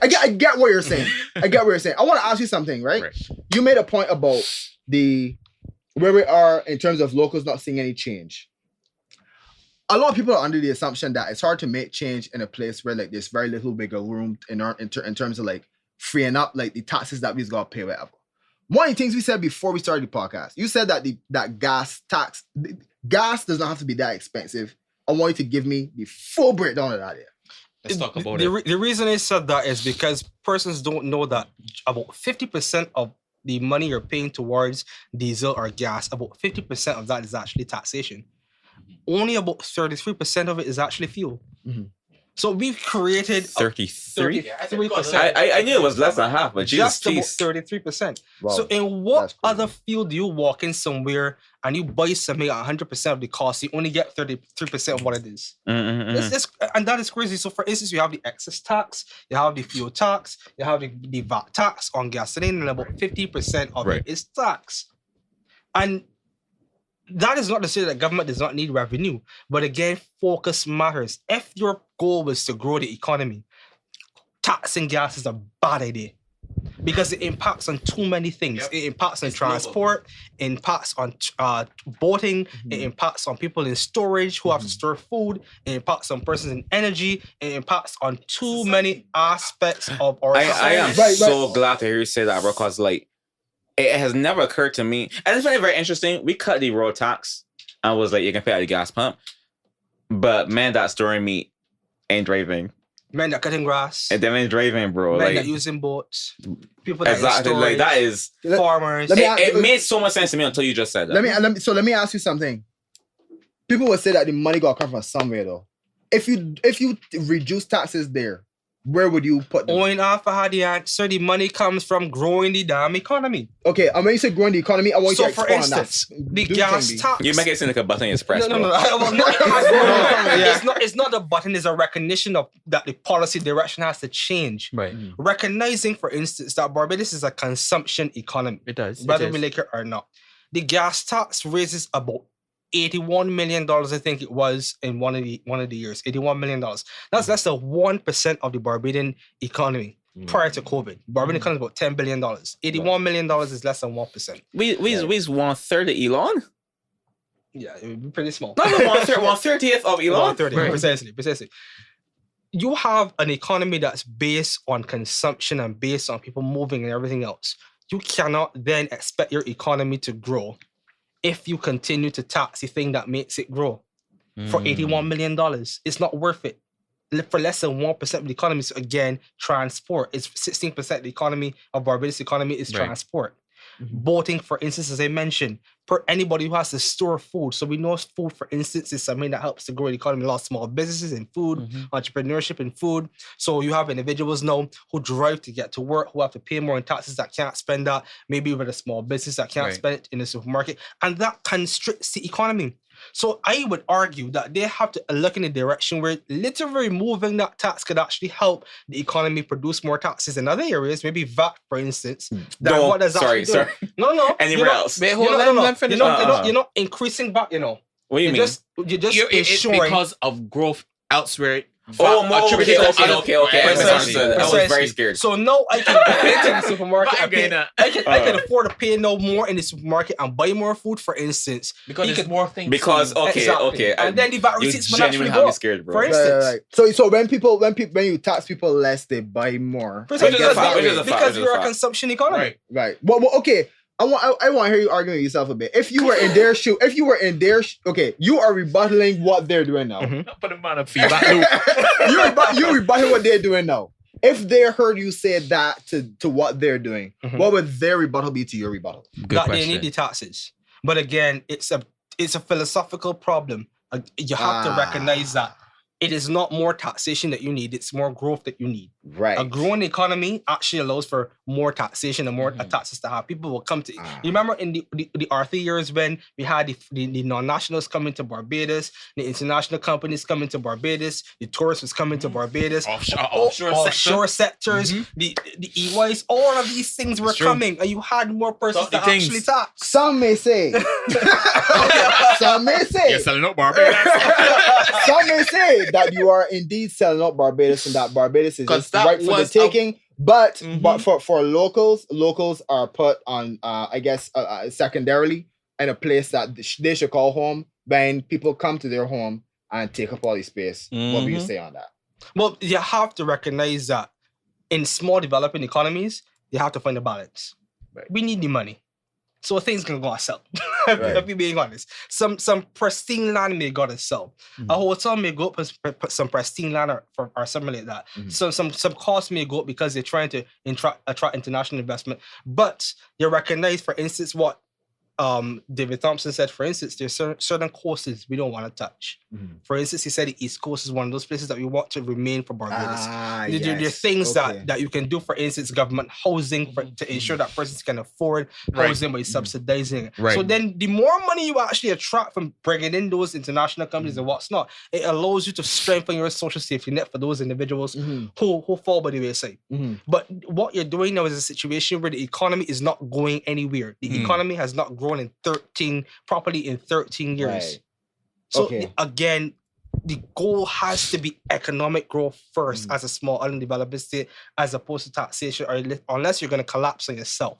I get what you're saying. I get what you're saying. I want to ask you something, right? You made a point about where we are in terms of locals not seeing any change. A lot of people are under the assumption that it's hard to make change in a place where like there's very little wiggle room in terms of like freeing up like the taxes that we've got to pay, whatever. One of the things we said before we started the podcast, you said that that gas does not have to be that expensive. I want you to give me the full breakdown of that here. Let's talk about it. The reason I said that is because persons don't know that about 50% of the money you're paying towards diesel or gas, about 50% of that is actually taxation. Only about 33% of it is actually fuel. Mm-hmm. So we've created 33%. I knew it was less than half, but just about 33%. Wow. So in what other field do you walk in somewhere and you buy something at 100% of the cost, you only get 33% of what it is? Mm-hmm. And that is crazy. So for instance, you have the excess tax, you have the fuel tax, you have the VAT tax on gasoline, and about 50% of it is tax. And that is not to say that government does not need revenue, but again, focus matters. If your goal was to grow the economy, taxing gas is a bad idea because it impacts on too many things. Yep. It impacts on transport, it impacts on boating, it impacts on people in storage who have to store food, it impacts on persons in energy, it impacts on too many aspects of our society. I am so glad to hear you say that, bro, because like, it has never occurred to me. And it's very, very interesting. We cut the road tax and was like, you can pay at the gas pump. But men that storing meat ain't driving. Men that cutting grass. And them ain't driving, bro. Men like, that using boats. People that exactly. Like that is farmers. It made so much sense to me until you just said that. Let me ask you something. People would say that the money got to come from somewhere though. If you reduce taxes there, where would you put them? Owen Alpha had the answer. The money comes from growing the damn economy. Okay, and when you say growing the economy, I want you to expand on that. So, for instance, the gas tax. You make it seem like a button is pressed. No. It's not a button. It's a recognition of that the policy direction has to change. Right. Recognizing, for instance, that Barbados is a consumption economy. It does. Whether we like it or not. The gas tax raises about $81 million, I think it was, in one of the years. $81 million. That's less than 1% of the Barbadian economy prior to COVID. Barbadian economy is about $10 billion. $81 million is less than 1%. We 1/3 of Elon? Yeah, it would be pretty small. Not 1/30th of Elon? 1/30, precisely. You have an economy that's based on consumption and based on people moving and everything else. You cannot then expect your economy to grow if you continue to tax the thing that makes it grow for $81 million. It's not worth it. For less than 1% of the economy, so again, transport. It's 16% of the economy of Barbados economy is transport. Boating, for instance, as I mentioned, per anybody who has to store food. So we know food, for instance, is something that helps to grow the economy. A lot of small businesses in food, entrepreneurship in food. So you have individuals now who drive to get to work, who have to pay more in taxes that can't spend that, maybe with a small business that can't spend it in the supermarket. And that constricts the economy. So I would argue that they have to look in a direction where literally removing that tax could actually help the economy produce more taxes in other areas, maybe VAT, for instance. Sorry. No. Anywhere else? Wait, hold on, let me finish. You're not increasing VAT, you know. What do you mean? It's because of growth elsewhere. Okay. I was very scared. So now I can go into the supermarket. I can afford to pay no more in the supermarket and buy more food, for instance, because there's more things. Because okay, and then the VAT receipts will actually go up. Scared, bro. For instance, right. So when you tax people less, they buy more. Because you're a consumption economy. Right. Well, okay. I want to hear you arguing with yourself a bit. If you were in their shoe, okay, you are rebutting what they're doing now. Put them on a feedback loop. You're rebutting what they're doing now. If they heard you say that to what they're doing, what would their rebuttal be to your rebuttal? That they need the taxes. But again, it's a philosophical problem. You have to recognize that it is not more taxation that you need, it's more growth that you need. Right. A growing economy actually allows for more taxation and more taxes to have. People will come to... You remember in the Arthur years when we had the non-nationals coming to Barbados, the international companies coming to Barbados, the tourists was coming to Barbados, offshore sectors, the EYs, all of these things were coming, and you had more persons that actually tax. Some may say. You're selling out Barbados. Some may say that you are indeed selling out Barbados and that Barbados is just right for the was taking. But Mhm. for locals are put on I guess secondarily in a place that they should call home when people come to their home and take up all the space. What do you Mhm. say on that? Well, you have to recognize that in small developing economies, you have to find a balance. Right. We need the money. So things can go sell. Right. If we're being honest. Some pristine land may go to sell. Mhm. A hotel may go up and put some pristine land or something like that. Mhm. So some costs may go up because they're trying to attract international investment. But you recognize, for instance, what David Thompson said, for instance, there's certain coasts we don't want to touch. Mhm. For instance, he said the East Coast is one of those places that we want to remain for Barbados. There are Yes. things Okay. that you can do, for instance, government housing to ensure that persons can afford Right. housing by subsidizing it. Right. So then the more money you actually attract from bringing in those international companies and what's not, it allows you to strengthen your social safety net for those individuals Mhm. who fall by the wayside. Mhm. But what you're doing now is a situation where the economy is not going anywhere. The economy has not grown in 13 years. Right. So Okay. again, the goal has to be economic growth first as a small undeveloped state, as opposed to taxation, or unless you're going to collapse on yourself.